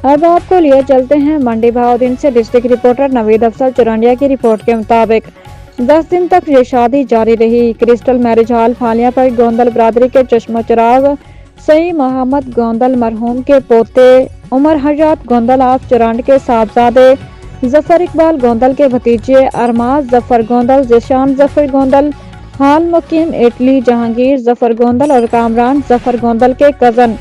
اب آپ کو لیے چلتے ہیں منڈی بہاؤدین سے ڈسٹرکٹ رپورٹر نوید افضل چورانیہ کی رپورٹ کے مطابق 10 دن تک یہ شادی جاری رہی۔ کرسٹل میرج ہال فالیہ پر گوندل برادری کے چشم و چراغ سعید محمد گوندل مرحوم کے پوتے عمر حجات گوندل آف چرانڈ کے صاحبزادے ظفر اقبال گوندل کے بھتیجے ارماز ظفر گوندل ذیشان ظفر گوندل حال مقیم اٹلی جہانگیر ظفر گوندل اور کامران ظفر گوندل کے کزن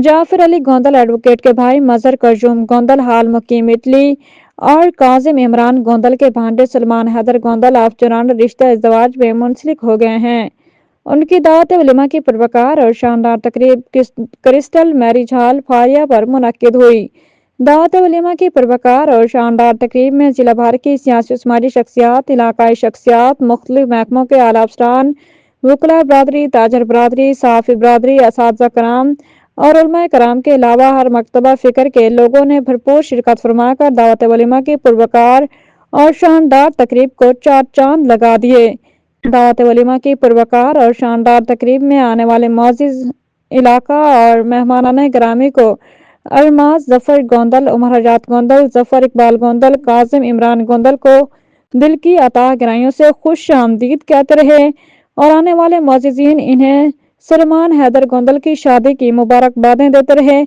جعفر علی گوندل ایڈوکیٹ کے بھائی مظہر قیوم گوندل حال مقیم اٹلی اور کاظم عمران گوندل کے بھانجے سلمان حیدر گوندل آف چرانڈ رشتہ ازدواج میں منسلک ہو گئے ہیں۔ ان کی دعوت ولیمہ کی پروقار اور شاندار تقریب کرسٹل میرج ہال فالیہ پر منعقد ہوئی۔ دعوت ولیمہ کی پروقار اور شاندار تقریب میں ضلع بھر کی سیاسی و سماجی شخصیات، علاقائی شخصیات، مختلف محکموں کے اعلیٰ افسران، وکلاء برادری، تاجر برادری، صحافی برادری، اساتذہ کرام اور علماء کرام کے علاوہ ہر مکتبہ فکر کے لوگوں نے بھرپور شرکت فرما کر دعوت ولیمہ کی پروقار اور شاندار تقریب کو چار چاند لگا دیے۔ دعوت ولیمہ کی پروقار اور شاندار تقریب میں آنے والے معزز علاقہ اور مہمانان گرامی کو ارماز ظفر گوندل، عمر حجات گوندل، ظفر اقبال گوندل، کاظم عمران گوندل کو دل کی عطا گرائیوں سے خوش آمدید کہتے رہے اور آنے والے معززین انہیں سلمان حیدر گوندل کی شادی کی مبارکبادیں دیتے رہے۔